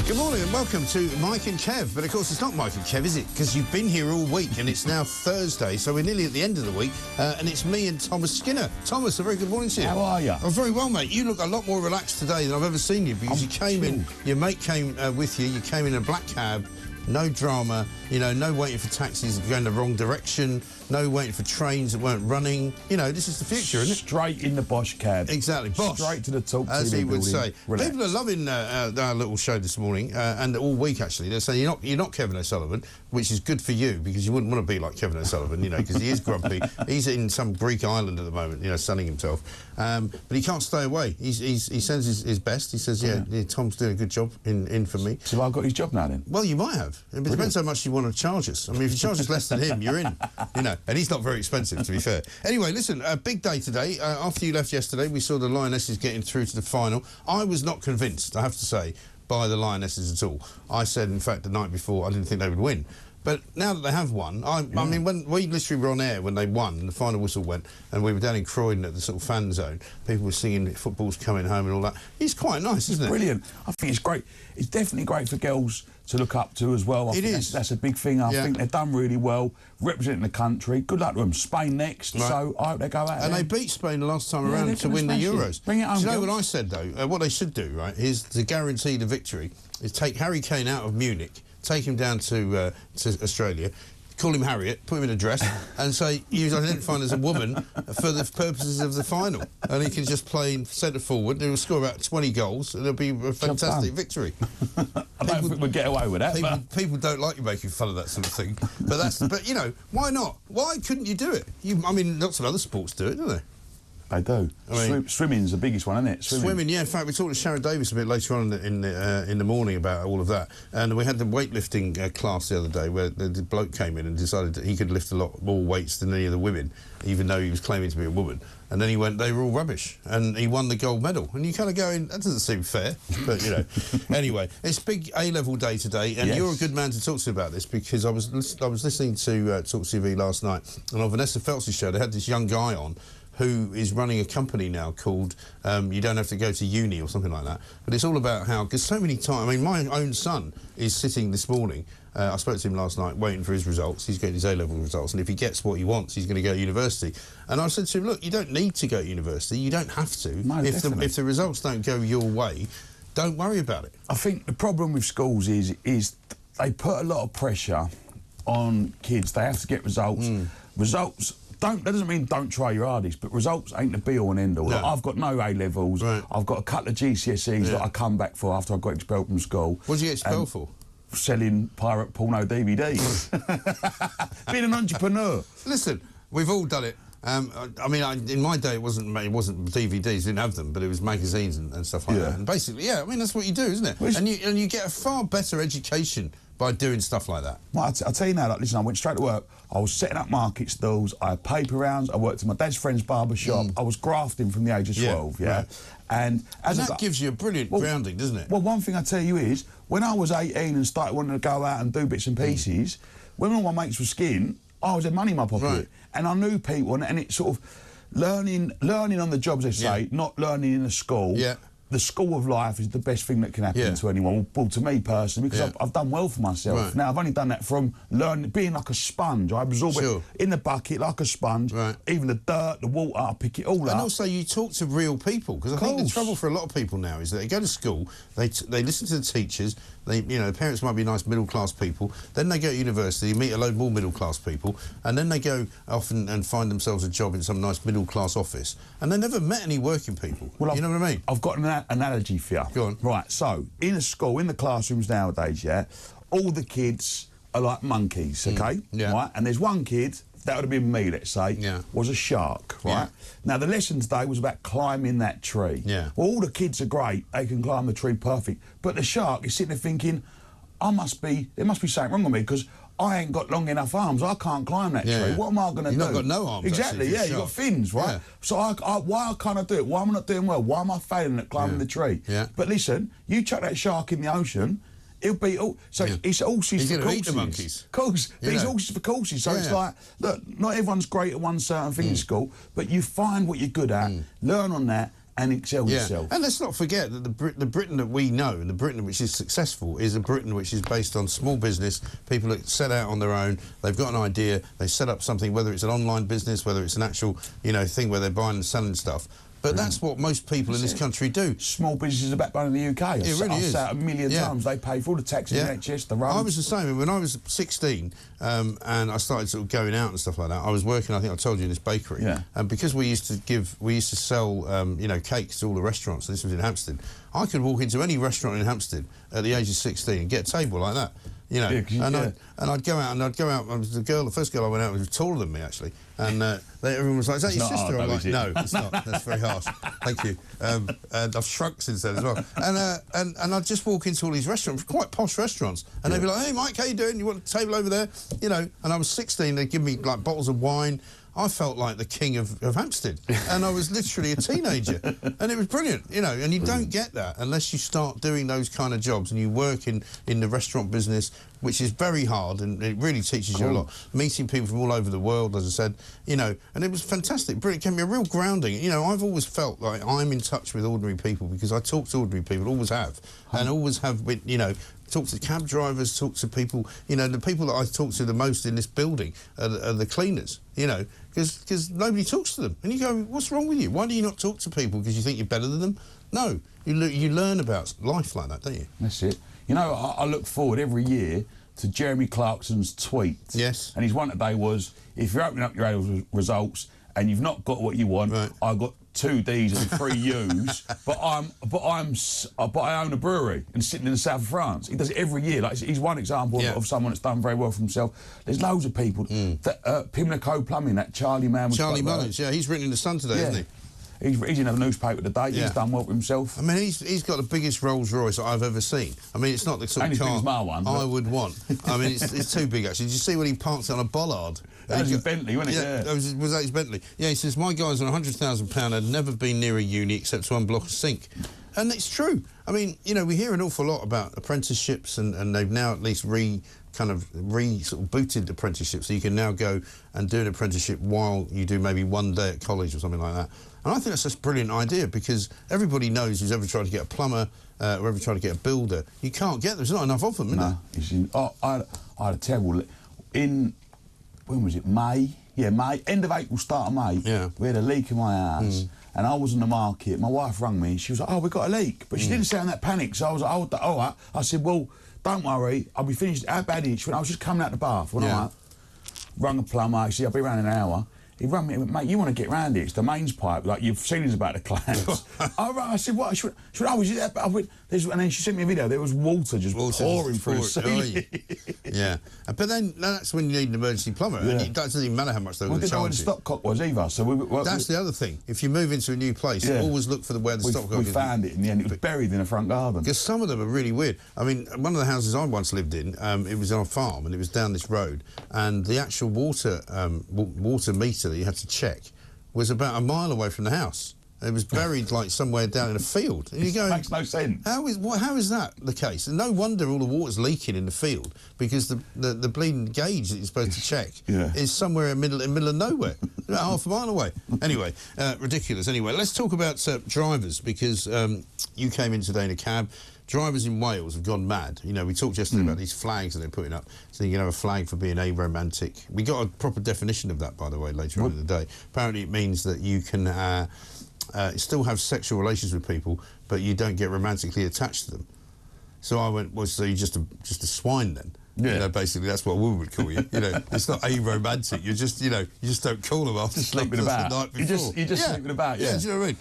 Good morning and welcome to Mike and Kev. But of course, it's not Mike and Kev, is it? Because you've been here all week and it's now Thursday, so we're nearly at the end of the week. And it's me and Thomas Skinner. Thomas, a very good morning to you. How are you? I'm very well, mate. You look a lot more relaxed today than I've ever seen you because you came in, your mate came with you, you came in a black cab, no drama, you know, no waiting for taxis going the wrong direction, no waiting for trains that weren't running. You know, this is the future, isn't it? Straight in the Bosch cab. Exactly, Bosch. Straight to the TalkTV as he would building. say. Relax. People are loving our little show this morning and all week, actually. They're saying you're not Kevin O'Sullivan, which is good for you because you wouldn't want to be like Kevin O'Sullivan, you know, because he is grumpy. He's in some Greek island at the moment, you know, sunning himself. But he can't stay away. He sends his best. He says, yeah, Tom's doing a good job in for me. So I've got his job now then? Well, you might have. It depends how much you want to charge us. I mean, if you charge us less than him, you're in. You know, and he's not very expensive, to be fair. Anyway, listen, a big day today. After you left yesterday, we saw the Lionesses getting through to the final. I was not convinced, I have to say, by the Lionesses at all. I said, in fact, the night before, I didn't think they would win. But now that they have won, I mean, when we literally were on air when they won and the final whistle went and we were down in Croydon at the sort of fan zone, people were singing football's coming home and all that. It's quite nice, isn't it? Brilliant. I think it's great. It's definitely great for girls to look up to as well. I think that's a big thing. I think they've done really well, representing the country. Good luck to them. Spain next, so I hope they go out. And they beat Spain the last time around to win the Euros. Bring it home, Do you know what I said, though? What they should do, right, is to guarantee the victory, is take Harry Kane out of Munich, take him down to Australia, call him Harriet, put him in a dress, and say he was identified as a woman for the purposes of the final. And he can just play centre forward, and he'll score about 20 goals, and it'll be a fantastic victory. I don't think we'd get away with that. People don't like you making fun of that sort of thing. But you know, why not? Why couldn't you do it? I mean, lots of other sports do it, don't they? They do. I mean, swimming's the biggest one, isn't it? Swimming, yeah. In fact, we talked to Sharon Davis a bit later on in the morning about all of that. And we had the weightlifting class the other day where the bloke came in and decided that he could lift a lot more weights than any of the women, even though he was claiming to be a woman. And then he went, they were all rubbish. And he won the gold medal. And you kind of going, that doesn't seem fair. But, you know, anyway, it's big A-level day today. And you're a good man to talk to about this because I was listening to TalkTV last night. And on Vanessa Feltz's show, they had this young guy on who is running a company now called You Don't Have to Go to Uni or something like that. But it's all about how, because so many times, I mean, my own son is sitting this morning, I spoke to him last night, waiting for his results. He's getting his A-level results, and if he gets what he wants, he's going to go to university. And I said to him, look, you don't need to go to university, you don't have to. No, if the results don't go your way, don't worry about it. I think the problem with schools is they put a lot of pressure on kids. They have to get results. Results... that doesn't mean don't try your hardest, but results ain't the be-all and end-all. No. Like, I've got no A-levels. Right. I've got a couple of GCSEs that I come back for after I got expelled from school. What did you get expelled for? Selling pirate porno DVDs. Being an entrepreneur. Listen, we've all done it. I mean, in my day, it wasn't DVDs, didn't have them, but it was magazines and stuff like that. And basically, I mean, that's what you do, isn't it? And you get a far better education by doing stuff like that. Well, I'll tell you now, like, listen, I went straight to work. I was setting up market stalls. I had paper rounds. I worked in my dad's friend's barber shop. I was grafting from the age of 12, Right. And that gives you a brilliant grounding, doesn't it? Well, one thing I tell you is, when I was 18 and started wanting to go out and do bits and pieces, when all my mates were skiing, I was had money in my pocket. And I knew people, and it's sort of learning on the job, as they say, not learning in a school. The school of life is the best thing that can happen to anyone. Well, to me personally, because I've done well for myself. Now, I've only done that from being like a sponge. I absorb it in the bucket like a sponge. Even the dirt, the water, I pick it all up. And also, you talk to real people, because I think the trouble for a lot of people now is that they go to school, they listen to the teachers, the parents might be nice middle-class people, then they go to university, meet a load more middle-class people, and then they go off and find themselves a job in some nice middle-class office, and they never met any working people. Well, you know what I mean? I've got an analogy for you. Go on. Right, so, in a school, in the classrooms nowadays, all the kids are like monkeys, okay? Right? And there's one kid, that would have been me, let's say, was a shark, right? Now, the lesson today was about climbing that tree. Well, all the kids are great, they can climb the tree perfect, but the shark is sitting there thinking, there must be something wrong with me, because I ain't got long enough arms, I can't climb that tree. What am I going to do? You've not got no arms. Exactly, you've got fins, right? So why can't I do it? Why am I not doing well? Why am I failing at climbing the tree? But listen, you chuck that shark in the ocean, he'll beat all... So it's horses for courses. He's going to eat the monkeys. Of course, but it's horses for courses. So it's like, look, not everyone's great at one certain thing in school, but you find what you're good at, learn on that, and excel yourself. And let's not forget that the Britain that we know, and the Britain which is successful, is a Britain which is based on small business, people that set out on their own, they've got an idea, they set up something, whether it's an online business, whether it's an actual, you know, thing where they're buying and selling stuff. But that's what most people in this country do. Small business is the backbone of the UK. It really is. I've said it a million times. They pay for all the taxes, the NHS, the roads. I was the same. When I was 16 and I started sort of going out and stuff like that, I was working, I think I told you, in this bakery. Yeah. And because we used to sell, you know, cakes to all the restaurants, and this was in Hampstead, I could walk into any restaurant in Hampstead at the age of 16 and get a table like that. You know, I'd go out. I was the first girl I went out with was taller than me, actually. And everyone was like, "Is that your sister?" I'm like, "No, it's not. That's very harsh. Thank you." And I've shrunk since then as well. And I'd just walk into all these restaurants, quite posh restaurants, and they'd be like, "Hey, Mike, how you doing? You want a table over there?" You know. And I was 16. They'd give me like bottles of wine. I felt like the king of Hampstead, and I was literally a teenager, and it was brilliant, you know. And you don't get that unless you start doing those kind of jobs and you work in the restaurant business, which is very hard, and it really teaches you a lot. Meeting people from all over the world, as I said, you know, and it was fantastic. Brilliant. It gave me a real grounding. You know, I've always felt like I'm in touch with ordinary people because I talk to ordinary people, always have, and always have, you know. Talk to cab drivers, talk to people, you know, the people that I talk to the most in this building are the cleaners, you know, because nobody talks to them. And you go, what's wrong with you? Why do you not talk to people because you think you're better than them? No, you learn about life like that, don't you? That's it. You know, I look forward every year to Jeremy Clarkson's tweet. Yes. And his one today was, if you're opening up your A results and you've not got what you want, I've got 2 Ds and 3 U's, but I own a brewery and sitting in the south of France. He does it every year. Like he's one example of someone that's done very well for himself. There's loads of people. That Pimlico Plumbing, that Charlie man. Charlie Mullins, he's written in the Sun today, isn't he? He's in a newspaper today. He's done well for himself. I mean, he's got the biggest Rolls Royce I've ever seen. I mean, it's not the sort of car my one, I would want. I mean, it's too big, actually. Did you see when he parked it on a bollard? That was his Bentley, wasn't it? Yeah. Was that his Bentley? Yeah, he says, my guy's on £100,000 had never been near a uni except to unblock a sink. And it's true. I mean, you know, we hear an awful lot about apprenticeships, and they've now at least sort of booted apprenticeships, so you can now go and do an apprenticeship while you do maybe 1 day at college or something like that. And I think that's just a brilliant idea, because everybody knows who's ever tried to get a plumber or ever tried to get a builder, you can't get them. There's not enough of them, is there? I had a terrible... When was it? May? Yeah, May. End of April, start of May. Yeah. We had a leak in my house. And I was in the market. My wife rang me. She was like, "Oh, we've got a leak." But she didn't sound that panic. So I was like, "Oh, all right." I said, "Well, don't worry. I'll be finished." How bad is it? She went, "I was just coming out the bath." All right. Rung a plumber. She said, "I'll be around in an hour." He rang me and went, "Mate, you want to get round it? It's the mains pipe. Like, your ceiling's about to collapse." I said, "What?" She went, "Oh, is it that?" I went, and then she sent me a video. There was water just pouring through the ceiling. Yeah. But then that's when you need an emergency plumber. And it doesn't even matter how much they're going to charge you. We didn't know where the stopcock was either. So that's the other thing. If you move into a new place, always look for where the stopcock is. We found it in the end. It was buried in the front garden. Because some of them are really weird. I mean, one of the houses I once lived in, it was on a farm, and it was down this road, and the actual water meter that you had to check was about a mile away from the house. It was buried like somewhere down in a field. And you go, makes no sense. How is that the case? And no wonder all the water's leaking in the field, because the bleeding gauge that you're supposed to check is somewhere in the middle of nowhere, about half a mile away. Anyway, ridiculous. Anyway, let's talk about drivers, because you came in today in a cab. Drivers in Wales have gone mad. You know, we talked yesterday about these flags that they're putting up. So you can have a flag for being aromantic. We got a proper definition of that, by the way, later on in the day. Apparently it means that you can still have sexual relations with people, but you don't get romantically attached to them. So I went, well, so you're just a swine then? Yeah. You know, basically that's what we would call you. You know, it's not aromantic. You're just, you know, you just don't call them after sleeping about. The night before. You're just sleeping about. Yeah, do you know what I mean?